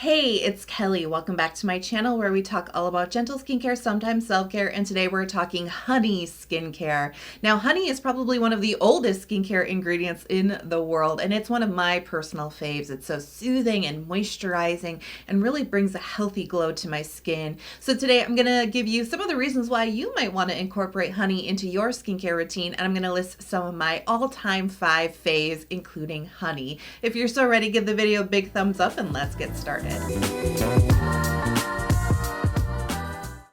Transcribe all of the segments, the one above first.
Hey, it's Kelly. Welcome back to my channel where we talk all about gentle skincare, sometimes self-care, and today we're talking honey skincare. Now, honey is probably one of the oldest skincare ingredients in the world, and it's one of my personal faves. It's so soothing and moisturizing and really brings a healthy glow to my skin. So today I'm gonna give you some of the reasons why you might want to incorporate honey into your skincare routine, and I'm gonna list some of my all-time 5 faves, including honey. If you're so ready, give the video a big thumbs up and let's get started.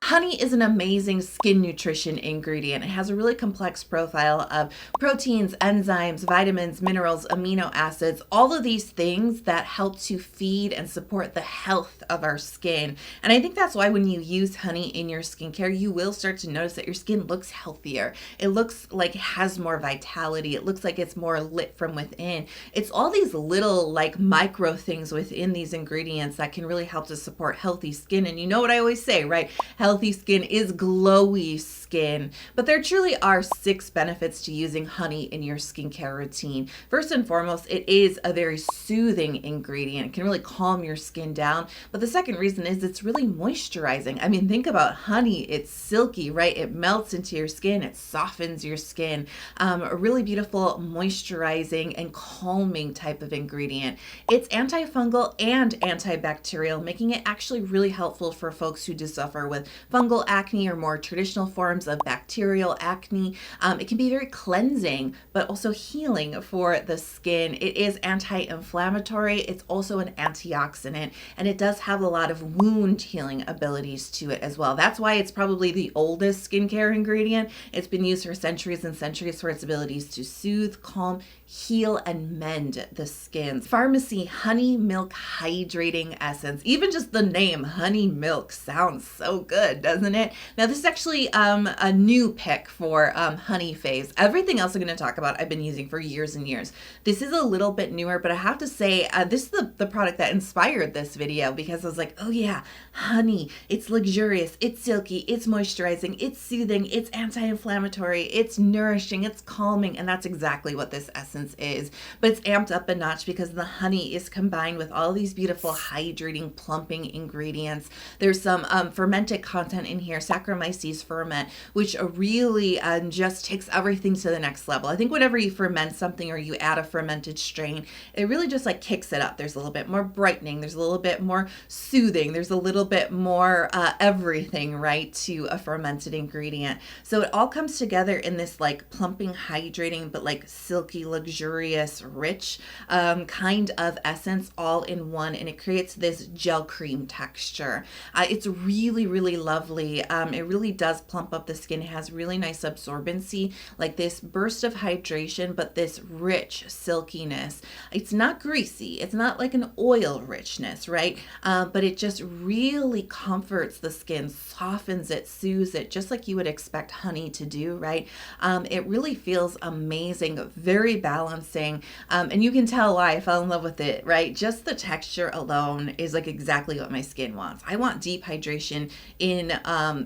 Honey is an amazing skin nutrition ingredient. It has a really complex profile of proteins, enzymes, vitamins, minerals, amino acids, all of these things that help to feed and support the health of our skin. And I think that's why when you use honey in your skincare, you will start to notice that your skin looks healthier. It looks like it has more vitality. It looks like it's more lit from within. It's all these little like micro things within these ingredients that can really help to support healthy skin. And you know what I always say, right? Healthy skin is glowy skin, but there truly are 6 benefits to using honey in your skincare routine. First and foremost, it is a very soothing ingredient. It can really calm your skin down. But the second reason is it's really moisturizing. I mean, think about honey. It's silky, right? It melts into your skin. It softens your skin. A really beautiful moisturizing and calming type of ingredient. It's antifungal and antibacterial, making it actually really helpful for folks who do suffer with fungal acne or more traditional forms of bacterial acne. It can be very cleansing, but also healing for the skin. It is anti-inflammatory. It's also an antioxidant, and it does have a lot of wound healing abilities to it as well. That's why it's probably the oldest skincare ingredient. It's been used for centuries and centuries for its abilities to soothe, calm, heal, and mend the skin. Farmacy Honey Milk Hydrating Essence. Even just the name, honey milk, sounds so good, doesn't it? Now, this is actually a new pick for honey Faves. Everything else I'm going to talk about I've been using for years and years. This is a little bit newer, but I have to say this is the product that inspired this video, because I was like, oh yeah, honey. It's luxurious, it's silky, it's moisturizing, it's soothing, it's anti-inflammatory, it's nourishing, it's calming, and that's exactly what this essence is. But it's amped up a notch because the honey is combined with all these beautiful hydrating, plumping ingredients. There's some fermented content in here, Saccharomyces ferment, which really just takes everything to the next level. I think whenever you ferment something or you add a fermented strain, it really just like kicks it up. There's a little bit more brightening, there's a little bit more soothing, there's a little bit more everything, right, to a fermented ingredient. So it all comes together in this like plumping, hydrating, but like silky, luxurious, rich kind of essence all in one, and it creates this gel cream texture. It's really lovely. It really does plump up the skin. It has really nice absorbency, like this burst of hydration, but this rich silkiness. It's not greasy. It's not like an oil richness, right? But it just really comforts the skin, softens it, soothes it, just like you would expect honey to do, right? It really feels amazing, very balancing, and you can tell why I fell in love with it, right? Just the texture alone is like exactly what my skin wants. I want deep hydration in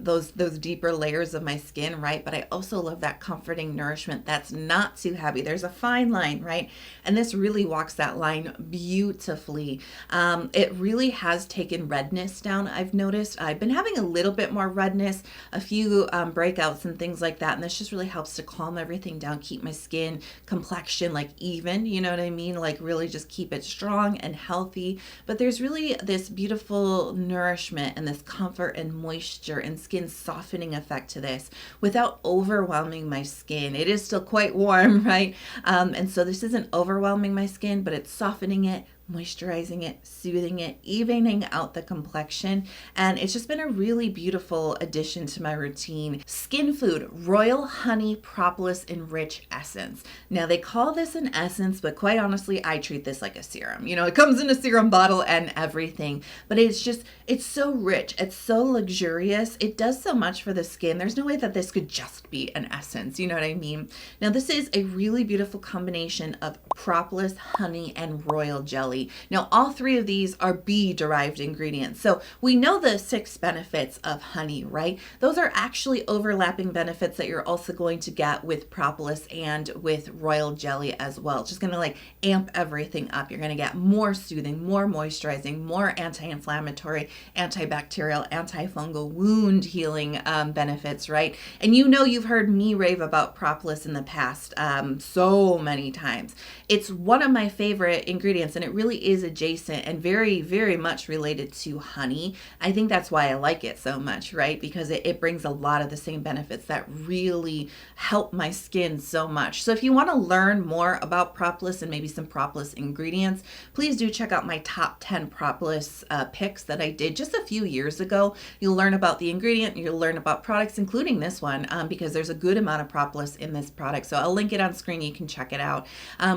those deeper layers of my skin, right? But I also love that comforting nourishment that's not too heavy. There's a fine line, right? And this really walks that line beautifully. It really has taken redness down, I've noticed. I've been having a little bit more redness, a few breakouts and things like that, and this just really helps to calm everything down, keep my skin complexion like even, you know what I mean? Like really just keep it strong and healthy. But there's really this beautiful nourishment and this comfort and moisture and skin softening effect to this without overwhelming my skin. It is still quite warm, right? And so this isn't overwhelming my skin, but it's softening it, moisturizing it, soothing it, evening out the complexion, and it's just been a really beautiful addition to my routine. Skinfood Royal Honey Propolis Enrich Essence. Now they call this an essence, but quite honestly, I treat this like a serum. You know, it comes in a serum bottle and everything, but it's so rich, it's so luxurious, it does so much for the skin. There's no way that this could just be an essence, you know what I mean? Now this is a really beautiful combination of propolis, honey, and royal jelly. jelly. Now, all three of these are bee-derived ingredients. So we know the 6 benefits of honey, right? Those are actually overlapping benefits that you're also going to get with propolis and with royal jelly as well. It's just going to like amp everything up. You're going to get more soothing, more moisturizing, more anti-inflammatory, antibacterial, antifungal, wound healing benefits, right? And you know you've heard me rave about propolis in the past so many times. It's one of my favorite ingredients, and it really is adjacent and very, very much related to honey. I think that's why I like it so much, right? Because it brings a lot of the same benefits that really help my skin so much. So if you want to learn more about propolis and maybe some propolis ingredients, please do check out my top 10 propolis picks that I did just a few years ago. You'll learn about the ingredient, you'll learn about products, including this one, because there's a good amount of propolis in this product. So I'll link it on screen, you can check it out.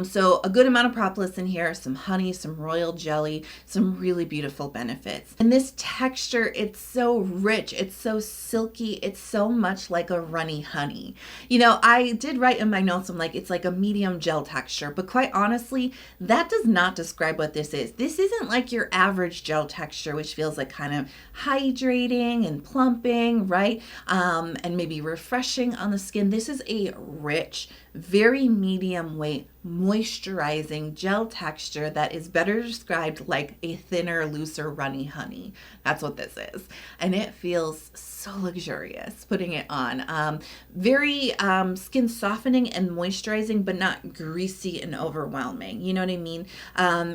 So a good amount of propolis in here, some honey, some royal jelly, some really beautiful benefits. And this texture, it's so rich, it's so silky, it's so much like a runny honey. You know, I did write in my notes, I'm like, it's like a medium gel texture, but quite honestly, that does not describe what this is. This isn't like your average gel texture, which feels like kind of hydrating and plumping, right? And maybe refreshing on the skin. This is a rich, very medium weight, moisturizing gel texture that is better described like a thinner, looser, runny honey. That's what this is. And it feels so luxurious putting it on. Very skin softening and moisturizing, but not greasy and overwhelming. You know what I mean?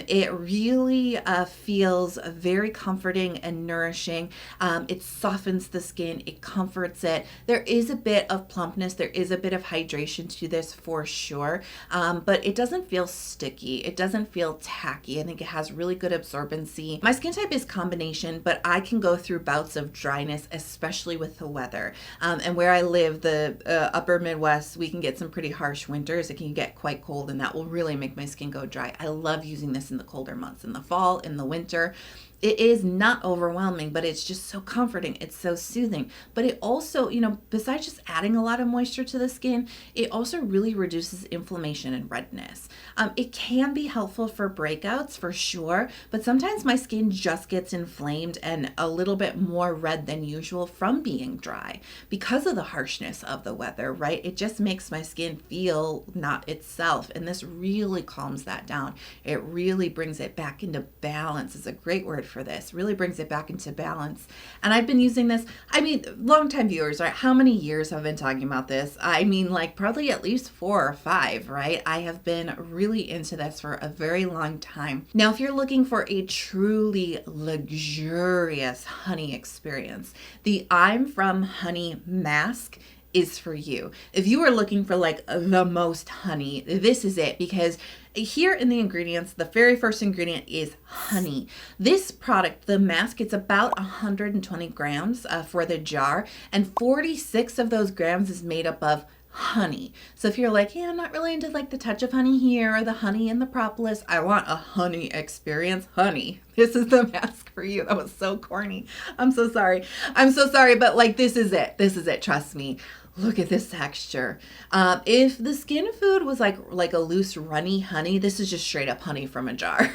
It really feels very comforting and nourishing. It softens the skin. It comforts it. There is a bit of plumpness. There is a bit of hydration to this for sure. But it doesn't feel sticky. It doesn't feel tacky. I think it has really good absorbency. My skin type is combination, but I can go through bouts of dryness, especially with the weather. And where I live, the upper Midwest, we can get some pretty harsh winters. It can get quite cold, and that will really make my skin go dry. I love using this in the colder months, in the fall, in the winter. It is not overwhelming, but it's just so comforting. It's so soothing. But it also, you know, besides just adding a lot of moisture to the skin, it also really reduces inflammation and redness. It can be helpful for breakouts for sure, but sometimes my skin just gets inflamed and a little bit more red than usual from being dry because of the harshness of the weather, right? It just makes my skin feel not itself. And this really calms that down. It really brings it back into balance is a great word for this. Really brings it back into balance. And I've been using this, I mean, longtime viewers, right? How many years have I been talking about this? I mean, like probably at least 4 or 5, right? I have been really into this for a very long time. Now, if you're looking for a truly luxurious honey experience, the I'm From Honey mask is for you. If you are looking for like the most honey, this is it, because here in the ingredients, the very first ingredient is honey. This product, the mask, it's about 120 grams for the jar, and 46 of those grams is made up of honey. So if you're like, yeah, I'm not really into like the touch of honey here or the honey and the propolis, I want a honey experience, honey, this is the mask for you. That was so corny. I'm so sorry. But like, this is it. This is it. Trust me. Look at this texture. If the Skinfood was like a loose runny honey, this is just straight up honey from a jar.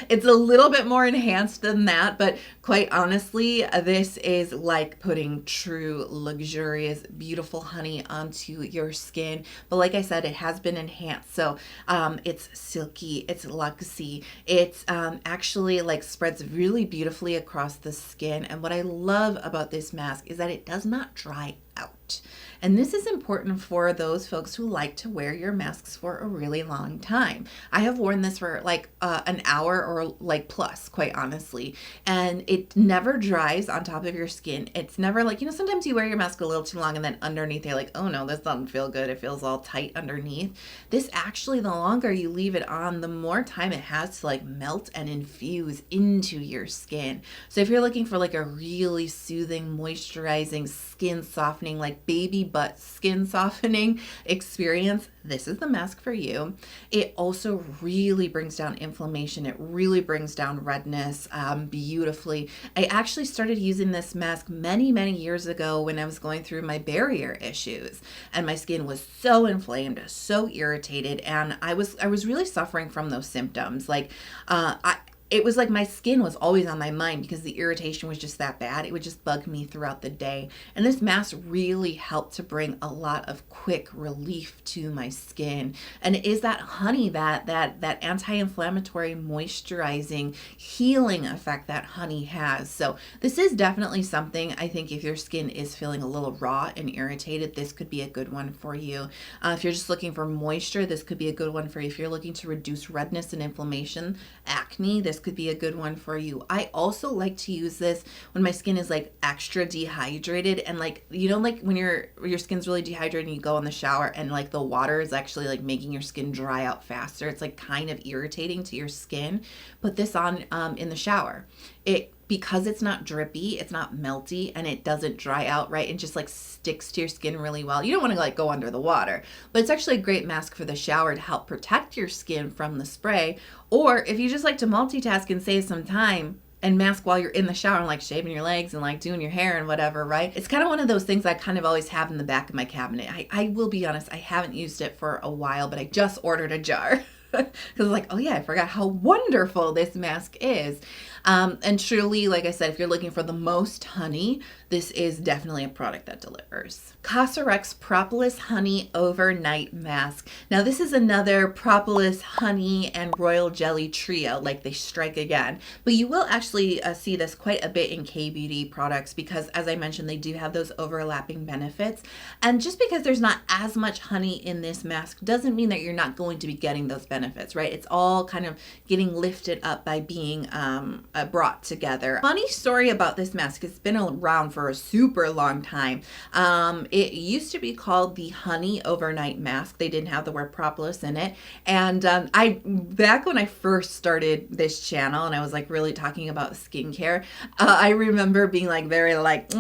It's a little bit more enhanced than that, but quite honestly, this is like putting true, luxurious, beautiful honey onto your skin. But like I said, it has been enhanced. So it's silky, it's luxy, it's actually like spreads really beautifully across the skin. And what I love about this mask is that it does not dry out. And this is important for those folks who like to wear your masks for a really long time. I have worn this for like an hour or like plus, quite honestly, and it never dries on top of your skin. It's never like, you know, sometimes you wear your mask a little too long and then underneath you're like, oh no, this doesn't feel good. It feels all tight underneath. This actually, the longer you leave it on, the more time it has to like melt and infuse into your skin. So if you're looking for like a really soothing, moisturizing, skin softening softening, like baby butt skin softening experience, this is the mask for you. It also really brings down inflammation. It really brings down redness beautifully. I actually started using this mask many, many years ago when I was going through my barrier issues, and my skin was so inflamed, so irritated, and I was really suffering from those symptoms. Like it was like my skin was always on my mind because the irritation was just that bad. It would just bug me throughout the day. And this mask really helped to bring a lot of quick relief to my skin. And it is that honey, that anti-inflammatory, moisturizing, healing effect that honey has. So this is definitely something, I think, if your skin is feeling a little raw and irritated, this could be a good one for you. If you're just looking for moisture, this could be a good one for you. If you're looking to reduce redness and inflammation, acne, this could be a good one for you. I also like to use this when my skin is like extra dehydrated, and like, you know, like when your skin's really dehydrated and you go in the shower and like the water is actually like making your skin dry out faster. It's like kind of irritating to your skin. Put this on in the shower. Because it's not drippy, it's not melty, and it doesn't dry out, right? It just like sticks to your skin really well. You don't want to like go under the water, but it's actually a great mask for the shower to help protect your skin from the spray. Or if you just like to multitask and save some time and mask while you're in the shower and like shaving your legs and like doing your hair and whatever, right? It's kind of one of those things I kind of always have in the back of my cabinet. I will be honest, I haven't used it for a while, but I just ordered a jar. Because like, oh yeah, I forgot how wonderful this mask is. And truly, like I said, if you're looking for the most honey, this is definitely a product that delivers. Cosrx Propolis Honey Overnight Mask. Now this is another propolis, honey, and royal jelly trio, like they strike again. But you will actually see this quite a bit in K-beauty products because, as I mentioned, they do have those overlapping benefits. And just because there's not as much honey in this mask doesn't mean that you're not going to be getting those benefits, right? It's all kind of getting lifted up by being brought together. Funny story about this mask, it's been around for a super long time. It used to be called the Honey Overnight Mask. They didn't have the word propolis in it. And back when I first started this channel and I was like really talking about skincare, I remember being like very like,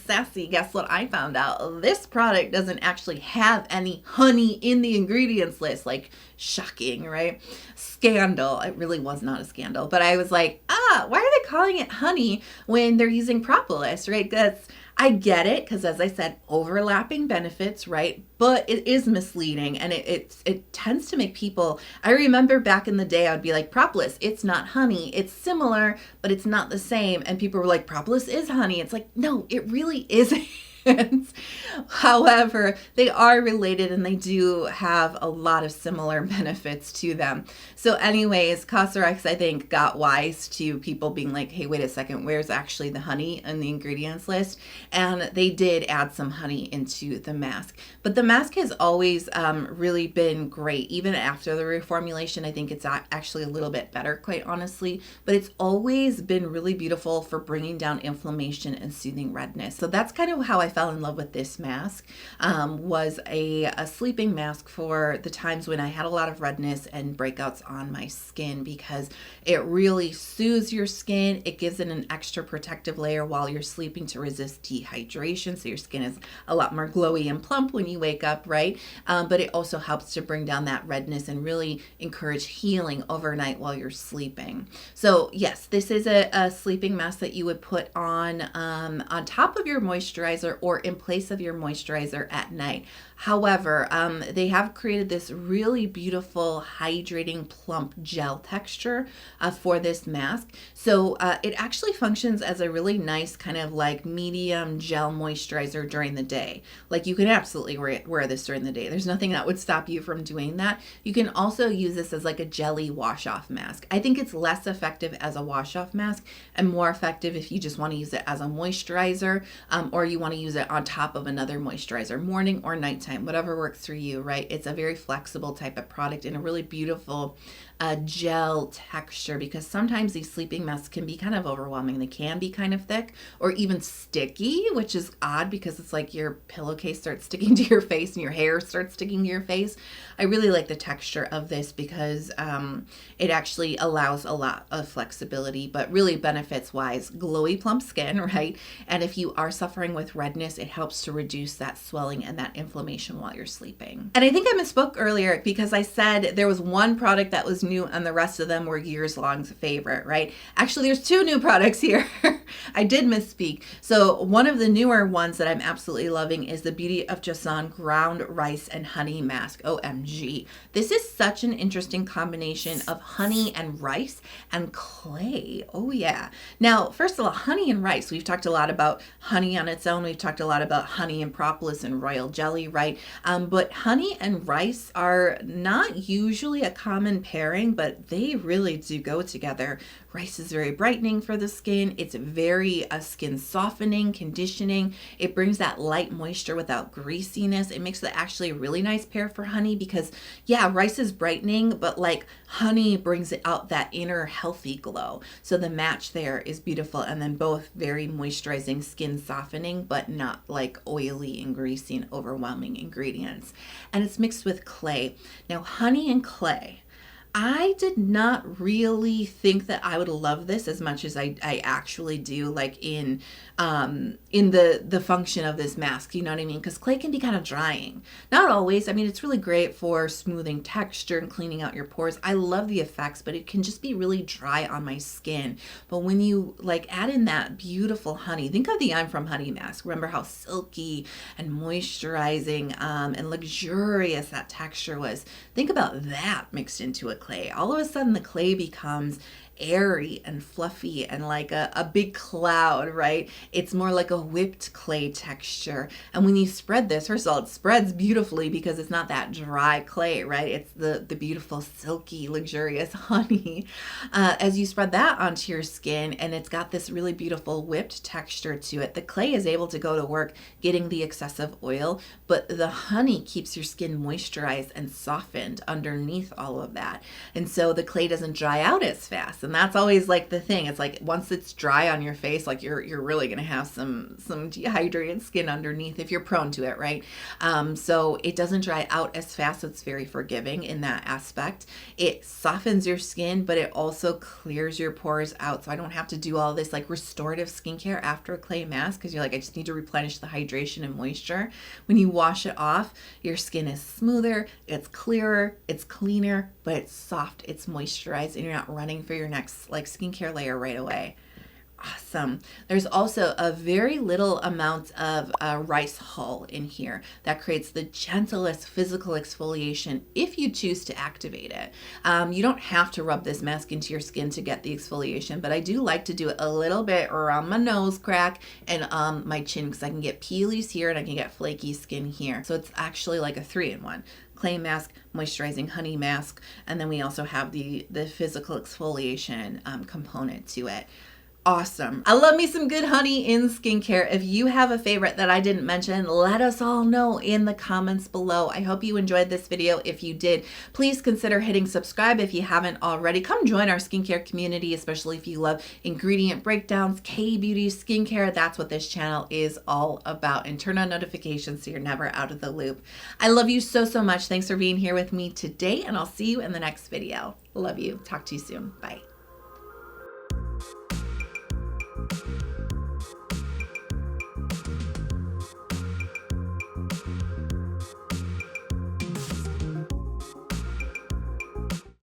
sassy. Guess what I found out? This product doesn't actually have any honey in the ingredients list. Like, shocking, right? Scandal. It really was not a scandal, but I was like, why are they calling it honey when they're using propolis, right? I get it, because as I said, overlapping benefits, right? But it is misleading, and it tends to make people, I remember back in the day, I would be like, propolis, it's not honey. It's similar, but it's not the same. And people were like, propolis is honey. It's like, no, it really isn't. However, they are related and they do have a lot of similar benefits to them. So anyways, Cosrx, I think, got wise to people being like, hey, wait a second, where's actually the honey in the ingredients list? And they did add some honey into the mask. But the mask has always really been great. Even after the reformulation, I think it's actually a little bit better, quite honestly. But it's always been really beautiful for bringing down inflammation and soothing redness. So that's kind of how I fell in love with this mask. Was a sleeping mask for the times when I had a lot of redness and breakouts on my skin, because it really soothes your skin. It gives it an extra protective layer while you're sleeping to resist dehydration, so your skin is a lot more glowy and plump when you wake up, right? But it also helps to bring down that redness and really encourage healing overnight while you're sleeping. So yes, this is a sleeping mask that you would put on top of your moisturizer or in place of your moisturizer at night. However, they have created this really beautiful hydrating plump gel texture for this mask. So it actually functions as a really nice kind of like medium gel moisturizer during the day. Like, you can absolutely wear this during the day. There's nothing that would stop you from doing that. You can also use this as like a jelly wash off mask. I think it's less effective as a wash off mask and more effective if you just want to use it as a moisturizer, or you want to use it on top of another moisturizer, morning or nighttime, whatever works for you, right? It's a very flexible type of product and a really beautiful a gel texture, because sometimes these sleeping masks can be kind of overwhelming. They can be kind of thick or even sticky, which is odd because it's like your pillowcase starts sticking to your face and your hair starts sticking to your face. I really like the texture of this because it actually allows a lot of flexibility, but really benefits wise, glowy plump skin, right? And if you are suffering with redness, it helps to reduce that swelling and that inflammation while you're sleeping. And I think I misspoke earlier because I said there was one product that was new and the rest of them were years long's favorite, right? Actually, there's 2 new products here. I did misspeak. So one of the newer ones that I'm absolutely loving is the Beauty of Joseon Ground Rice and Honey Mask. OMG. This is such an interesting combination of honey and rice and clay. Oh yeah. Now, first of all, honey and rice. We've talked a lot about honey on its own. We've talked a lot about honey and propolis and royal jelly, right? But honey and rice are not usually a common pairing, but they really do go together. Rice is very brightening for the skin. It's very skin softening, conditioning. It brings that light moisture without greasiness. It makes it actually a really nice pair for honey because, yeah, rice is brightening, but like honey brings it out that inner healthy glow. So the match there is beautiful, and then both very moisturizing, skin softening, but not like oily and greasy and overwhelming ingredients. And it's mixed with clay. Now, honey and clay. I did not really think that I would love this as much as I actually do, like in the function of this mask, you know what I mean? Because clay can be kind of drying. Not always. I mean, it's really great for smoothing texture and cleaning out your pores. I love the effects, but it can just be really dry on my skin. But when you like add in that beautiful honey, think of the I'm From Honey mask. Remember how silky and moisturizing and luxurious that texture was. Think about that mixed into a clay. All of a sudden the clay becomes airy and fluffy and like a big cloud, right? It's more like a whipped clay texture. And when you spread this, first of all, it spreads beautifully because it's not that dry clay, right? It's the beautiful, silky, luxurious honey. As you spread that onto your skin, and it's got this really beautiful whipped texture to it, the clay is able to go to work getting the excessive oil, but the honey keeps your skin moisturized and softened underneath all of that. And so the clay doesn't dry out as fast. And that's always like the thing. It's like once it's dry on your face, like you're really going to have some dehydrated skin underneath if you're prone to it, right? So it doesn't dry out as fast. So it's very forgiving in that aspect. It softens your skin, but it also clears your pores out. So I don't have to do all this like restorative skincare after a clay mask because you're like, I just need to replenish the hydration and moisture. When you wash it off, your skin is smoother, it's clearer, it's cleaner, but it's soft, it's moisturized, and you're not running for your next like skincare layer right away. Awesome. There's also a very little amount of rice hull in here that creates the gentlest physical exfoliation if you choose to activate it. You don't have to rub this mask into your skin to get the exfoliation, but I do like to do it a little bit around my nose crack and my chin because I can get peelies here and I can get flaky skin here. So it's actually like a 3-in-1. Clay mask, moisturizing honey mask, and then we also have the physical exfoliation component to it. Awesome. I love me some good honey in skincare. If you have a favorite that I didn't mention, let us all know in the comments below. I hope you enjoyed this video. If you did, please consider hitting subscribe if you haven't already. Come join our skincare community, especially if you love ingredient breakdowns, K-beauty, skincare. That's what this channel is all about. And turn on notifications so you're never out of the loop. I love you so, so much. Thanks for being here with me today, and I'll see you in the next video. Love you. Talk to you soon. Bye.